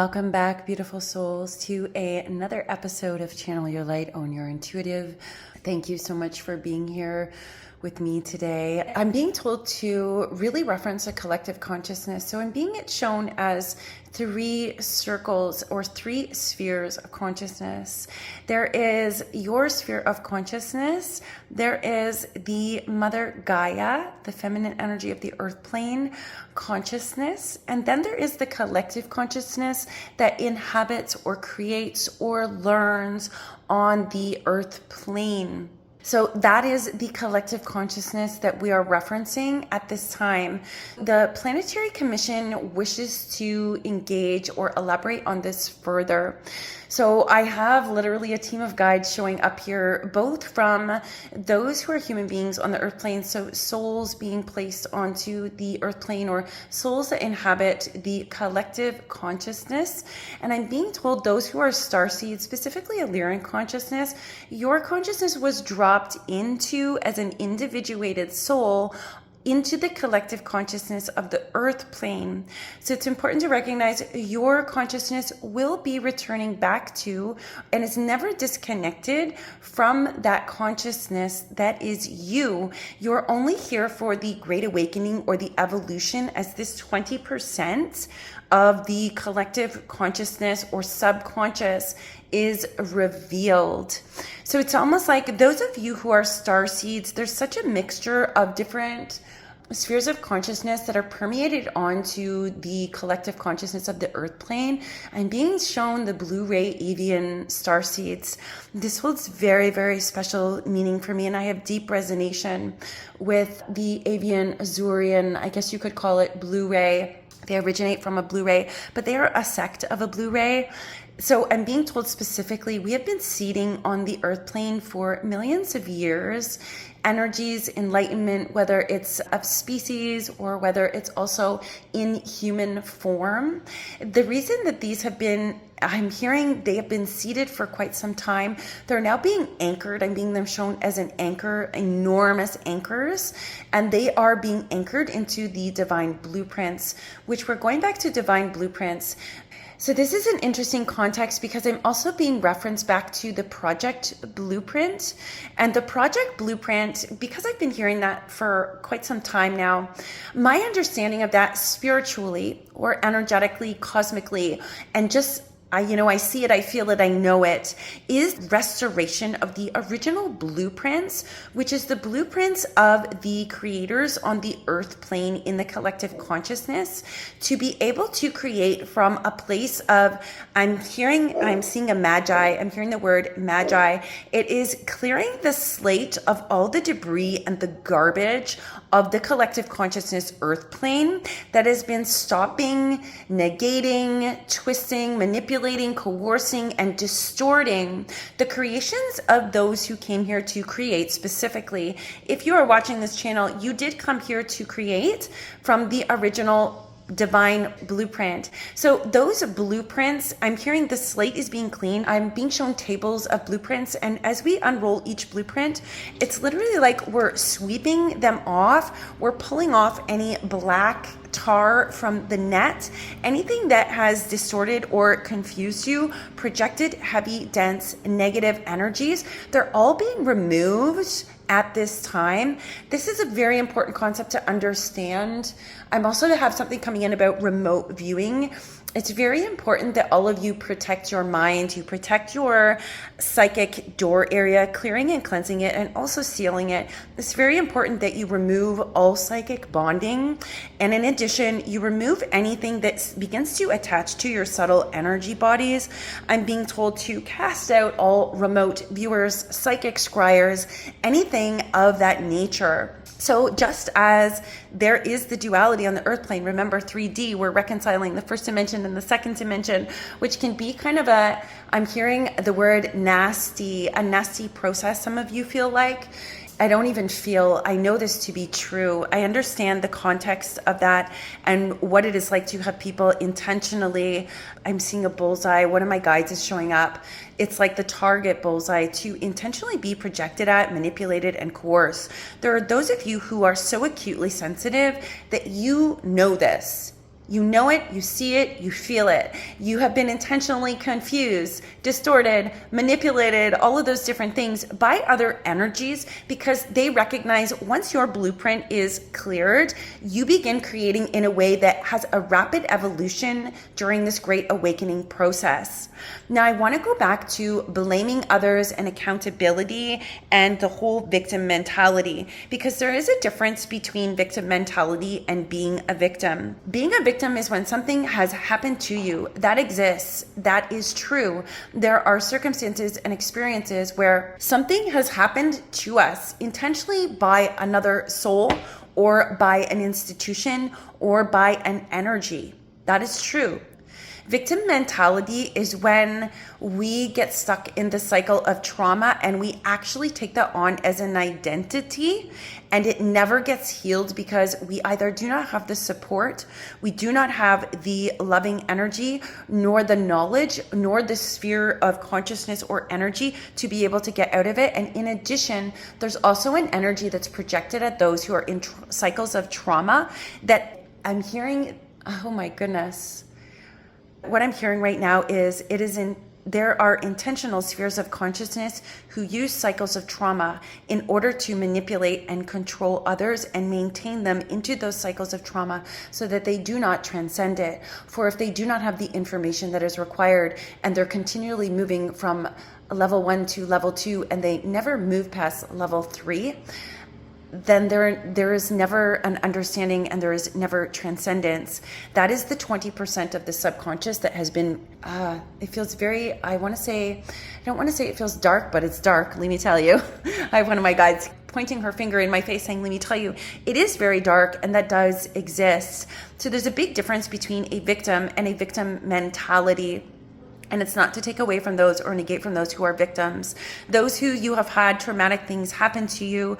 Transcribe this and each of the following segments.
Welcome back, beautiful souls, to another episode of Channel Your Light, Own Your Intuitive. Thank you so much for being here with me today. I'm being told to really reference a collective consciousness. So I'm being shown as three circles or three spheres of consciousness. There is your sphere of consciousness. There is the Mother Gaia, the feminine energy of the earth plane consciousness. And then there is the collective consciousness that inhabits or creates or learns on the earth plane. So that is the collective consciousness that we are referencing at this time. The Planetary Commission wishes to engage or elaborate on this further. So I have literally a team of guides showing up here, both from those who are human beings on the earth plane, so souls being placed onto the earth plane or souls that inhabit the collective consciousness. And I'm being told those who are starseeds, specifically a Lyran consciousness, your consciousness was dropped into as an individuated soul into the collective consciousness of the earth plane. So it's important to recognize your consciousness will be returning back to and is never disconnected from that consciousness that is you. You're only here for the great awakening or the evolution as this 20% of the collective consciousness or subconscious is revealed. So it's almost like those of you who are starseeds, there's such a mixture of different spheres of consciousness that are permeated onto the collective consciousness of the earth plane. I'm being shown the blue ray Avian starseeds. This holds very, very special meaning for me, and I have deep resonation with the Avian AZURIAN, I guess you could call it blue ray. They originate from a blue ray, but they are a sect of a blue ray. So I'm being told specifically, we have been seeding on the earth plane for millions of years, energies, enlightenment, whether it's of species or whether it's also in human form. The reason that these have been, I'm hearing they have been seeded for quite some time. They're now being anchored. I'm being them shown as an anchor, enormous anchors, and they are being anchored into the divine blueprints, which we're going back to divine blueprints. So this is an interesting context because I'm also being referenced back to the project blueprint. And the project blueprint, because I've been hearing that for quite some time now, my understanding of that spiritually or energetically, cosmically, and just I see it, I feel it, I know it, is restoration of the original blueprints, which is the blueprints of the creators on the earth plane in the collective consciousness, to be able to create from a place of, I'm seeing a magi, I'm hearing the word magi. It is clearing the slate of all the debris and the garbage of the collective consciousness earth plane that has been stopping, negating, twisting, manipulating, coercing, and distorting the creations of those who came here to create. Specifically, if you are watching this channel, you did come here to create from the original divine blueprint. So those blueprints, I'm hearing the slate is being cleaned. I'm being shown tables of blueprints, and as we unroll each blueprint, it's literally like we're sweeping them off. We're pulling off any black tar from the net, anything that has distorted or confused you, projected heavy, dense, negative energies. They're all being removed at this time. This is a very important concept to understand. I'm also to have something coming in about remote viewing. It's very important that all of you protect your mind, you protect your psychic door area, clearing and cleansing it, and also sealing it. It's very important that you remove all psychic bonding. And in addition, you remove anything that begins to attach to your subtle energy bodies. I'm being told to cast out all remote viewers, psychic scryers, anything of that nature. So just as there is the duality on the earth plane, remember 3D, we're reconciling the first dimension and the second dimension, which can be kind of I'm hearing the word nasty, a nasty process. Some of you feel like, I know this to be true. I understand the context of that and what it is like to have people intentionally, I'm seeing a bullseye, one of my guides is showing up. It's like the target bullseye to intentionally be projected at, manipulated, and coerced. There are those of you who are so acutely sensitive that you know this. You know it, you see it, you feel it. You have been intentionally confused, distorted, manipulated, all of those different things by other energies because they recognize once your blueprint is cleared, you begin creating in a way that has a rapid evolution during this great awakening process. Now, I want to go back to blaming others and accountability and the whole victim mentality because there is a difference between victim mentality and being a victim. Being a victim is when something has happened to you. That exists. That is true. There are circumstances and experiences where something has happened to us intentionally by another soul or by an institution or by an energy. That is true. Victim mentality is when we get stuck in the cycle of trauma and we actually take that on as an identity and it never gets healed because we either do not have the support, we do not have the loving energy, nor the knowledge, nor the sphere of consciousness or energy to be able to get out of it. And in addition, there's also an energy that's projected at those who are in cycles of trauma that I'm hearing, oh my goodness. What I'm hearing right now is there are intentional spheres of consciousness who use cycles of trauma in order to manipulate and control others and maintain them into those cycles of trauma so that they do not transcend it. For if they do not have the information that is required and they're continually moving from level 1 to level 2 and they never move past level 3, then there is never an understanding and there is never transcendence. That is the 20% of the subconscious that has been, it feels very, I don't want to say it feels dark, but it's dark, let me tell you. I have one of my guides pointing her finger in my face saying, let me tell you, it is very dark and that does exist. So there's a big difference between a victim and a victim mentality. And it's not to take away from those or negate from those who are victims. Those who you have had traumatic things happen to you,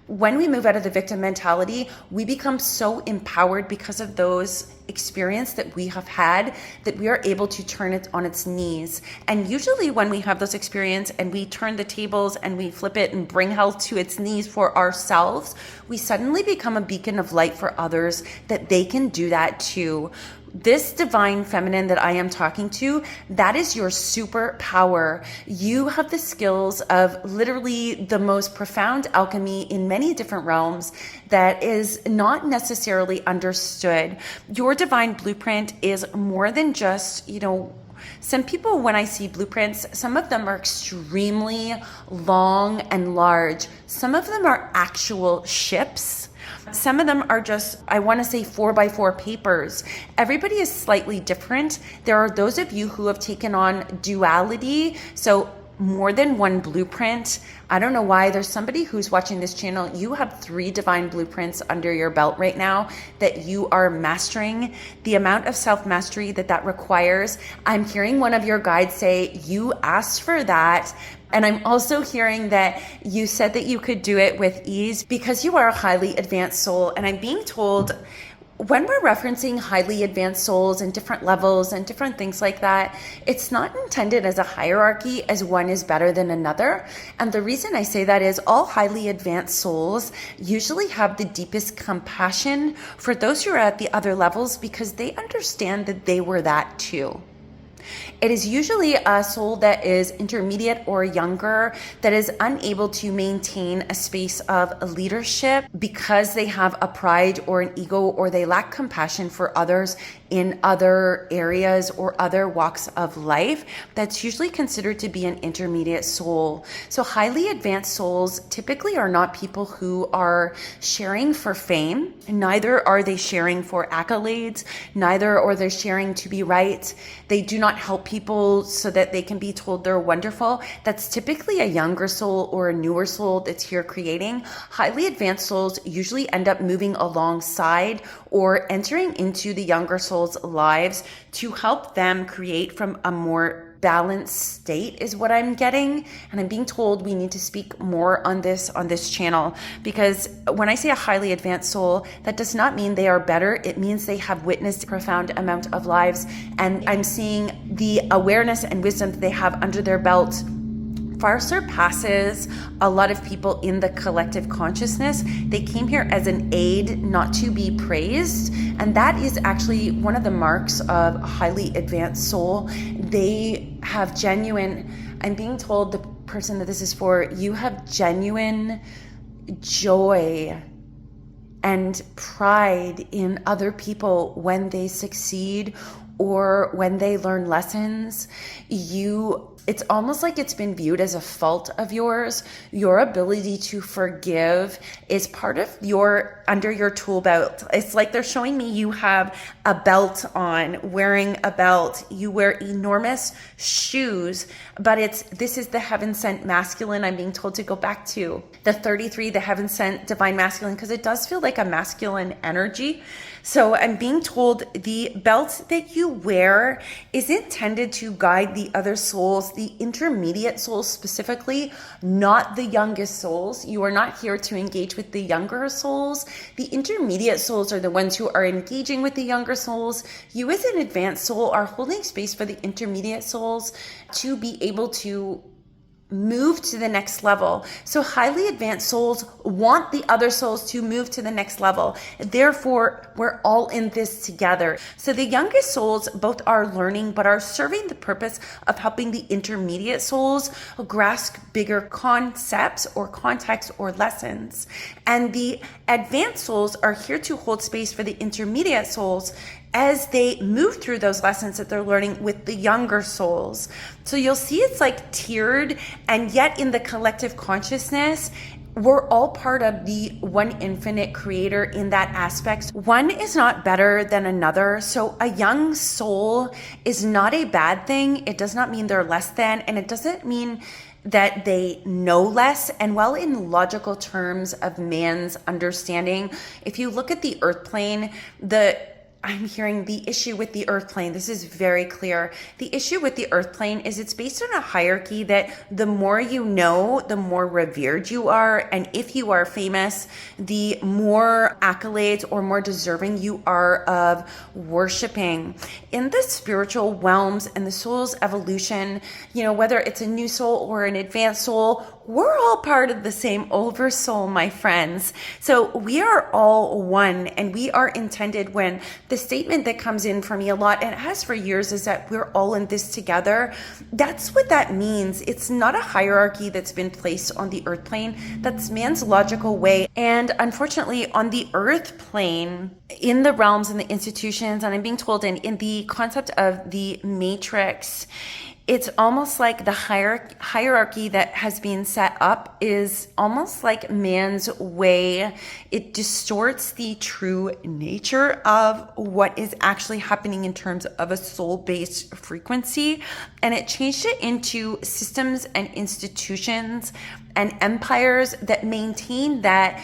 when we move out of the victim mentality, we become so empowered because of those experiences that we have had that we are able to turn it on its knees. And usually when we have those experiences and we turn the tables and we flip it and bring hell to its knees for ourselves, we suddenly become a beacon of light for others that they can do that too. This divine feminine that I am talking to, that is your superpower. You have the skills of literally the most profound alchemy in many different realms that is not necessarily understood. Your divine blueprint is more than just, some people, when I see blueprints, some of them are extremely long and large. Some of them are actual ships. Some of them are just, I want to say 4x4 papers. Everybody is slightly different. There are those of you who have taken on duality. So more than one blueprint. I don't know why. There's somebody who's watching this channel. You have 3 divine blueprints under your belt right now that you are mastering. The amount of self-mastery that requires. I'm hearing one of your guides say, you asked for that. And I'm also hearing that you said that you could do it with ease because you are a highly advanced soul. And I'm being told when we're referencing highly advanced souls and different levels and different things like that, it's not intended as a hierarchy as one is better than another. And the reason I say that is all highly advanced souls usually have the deepest compassion for those who are at the other levels because they understand that they were that too. It is usually a soul that is intermediate or younger that is unable to maintain a space of leadership because they have a pride or an ego or they lack compassion for others in other areas or other walks of life. That's usually considered to be an intermediate soul. So highly advanced souls typically are not people who are sharing for fame. Neither are they sharing for accolades. Neither are they sharing to be right. They do not help people so that they can be told they're wonderful. That's typically a younger soul or a newer soul that's here creating. Highly advanced souls usually end up moving alongside or entering into the younger souls' lives to help them create from a more balanced state is what I'm getting. And I'm being told we need to speak more on this channel because when I say a highly advanced soul, that does not mean they are better. It means they have witnessed a profound amount of lives. And I'm seeing the awareness and wisdom that they have under their belt far surpasses a lot of people in the collective consciousness. They came here as an aid, not to be praised. And that is actually one of the marks of a highly advanced soul. They have genuine, I'm being told the person that this is for, you have genuine joy and pride in other people when they succeed or when they learn lessons. It's almost like it's been viewed as a fault of yours. Your ability to forgive is part of under your tool belt. It's like they're showing me you have a belt on, wearing a belt. You wear enormous shoes, but this is the heaven sent masculine. I'm being told to go back to the 33, the heaven sent divine masculine, because it does feel like a masculine energy. So I'm being told the belt that you wear is intended to guide the other souls, the intermediate souls specifically, not the youngest souls. You are not here to engage with the younger souls. The intermediate souls are the ones who are engaging with the younger souls. You as an advanced soul are holding space for the intermediate souls to be able to move to the next level. So highly advanced souls want the other souls to move to the next level. Therefore, we're all in this together. So the youngest souls both are learning, but are serving the purpose of helping the intermediate souls grasp bigger concepts or context or lessons. And the advanced souls are here to hold space for the intermediate souls as they move through those lessons that they're learning with the younger souls. So you'll see it's like tiered, and yet in the collective consciousness, we're all part of the one infinite creator in that aspect. One is not better than another. So a young soul is not a bad thing. It does not mean they're less than, and it doesn't mean that they know less. And while in logical terms of man's understanding, if you look at the earth plane, I'm hearing the issue with the earth plane. This is very clear. The issue with the earth plane is it's based on a hierarchy that the more you know, the more revered you are. And if you are famous, the more accolades or more deserving you are of worshiping. In the spiritual realms and the soul's evolution, whether it's a new soul or an advanced soul, we're all part of the same oversoul, my friends. So we are all one, and we are intended, when the statement that comes in for me a lot, and it has for years, is that we're all in this together. That's what that means. It's not a hierarchy that's been placed on the earth plane. That's man's logical way. And unfortunately, on the earth plane, in the realms and the institutions, and I'm being told in the concept of the matrix, it's almost like the hierarchy that has been set up is almost like man's way. It distorts the true nature of what is actually happening in terms of a soul-based frequency. And it changed it into systems and institutions and empires that maintain that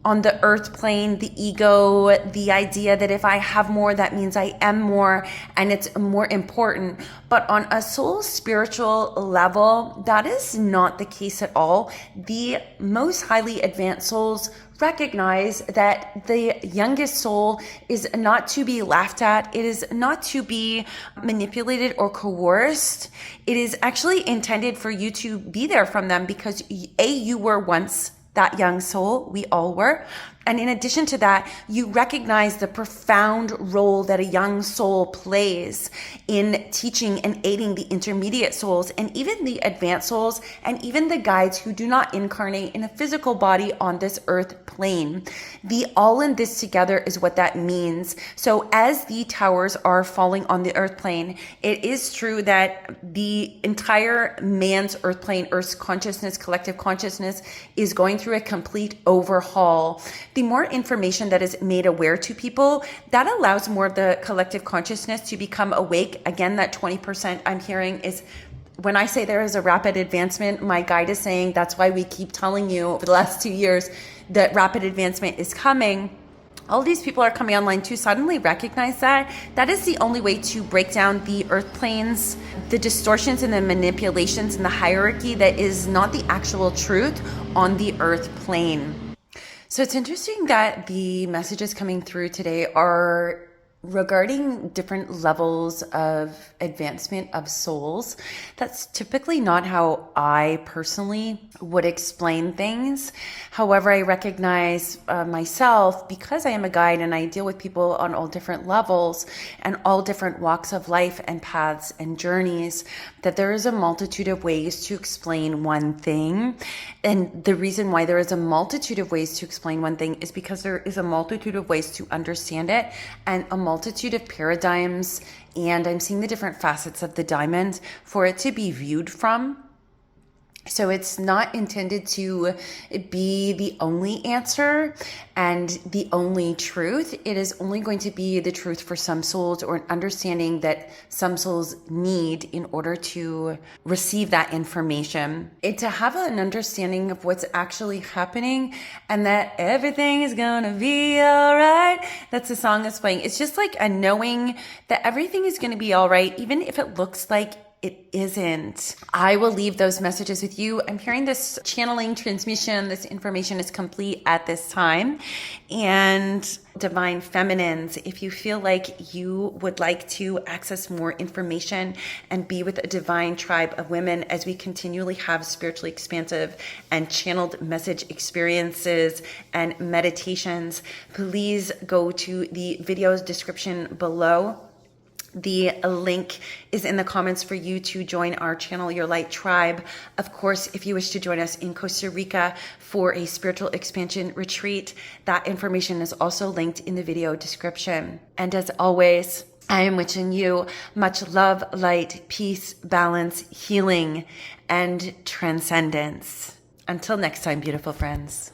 on the earth plane, the ego, the idea that if I have more, that means I am more, and it's more important. But on a soul spiritual level, that is not the case at all. The most highly advanced souls recognize that the youngest soul is not to be laughed at. It is not to be manipulated or coerced. It is actually intended for you to be there from them, because you were once that young soul. We all were. And in addition to that, you recognize the profound role that a young soul plays in teaching and aiding the intermediate souls, and even the advanced souls, and even the guides who do not incarnate in a physical body on this earth plane. The all in this together is what that means. So as the towers are falling on the earth plane, it is true that the entire man's earth plane, Earth's consciousness, collective consciousness, is going through a complete overhaul. The more information that is made aware to people, that allows more of the collective consciousness to become awake. Again, that 20% I'm hearing is, when I say there is a rapid advancement, my guide is saying that's why we keep telling you for the last 2 years that rapid advancement is coming. All these people are coming online to suddenly recognize that. That is the only way to break down the earth planes, the distortions and the manipulations and the hierarchy that is not the actual truth on the earth plane. So it's interesting that the messages coming through today are regarding different levels of advancement of souls, that's typically not how I personally would explain things. However, I recognize myself, because I am a guide and I deal with people on all different levels and all different walks of life and paths and journeys, that there is a multitude of ways to explain one thing. And the reason why there is a multitude of ways to explain one thing is because there is a multitude of ways to understand it and a multitude of paradigms, and I'm seeing the different facets of the diamond for it to be viewed from. So it's not intended to be the only answer and the only truth. It is only going to be the truth for some souls, or an understanding that some souls need in order to receive that information. And to have an understanding of what's actually happening and that everything is gonna be all right. That's the song that's playing. It's just like a knowing that everything is gonna be all right, even if it looks like it isn't. I will leave those messages with you. I'm hearing this channeling transmission. This information is complete at this time. And divine feminines, if you feel like you would like to access more information and be with a divine tribe of women as we continually have spiritually expansive and channeled message experiences and meditations, please go to the video's description below. The link is in the comments for you to join our Channel Your Light tribe. Of course, if you wish to join us in Costa Rica for a spiritual expansion retreat, that information is also linked in the video description. And as always, I am wishing you much love, light, peace, balance, healing, and transcendence. Until next time, beautiful friends.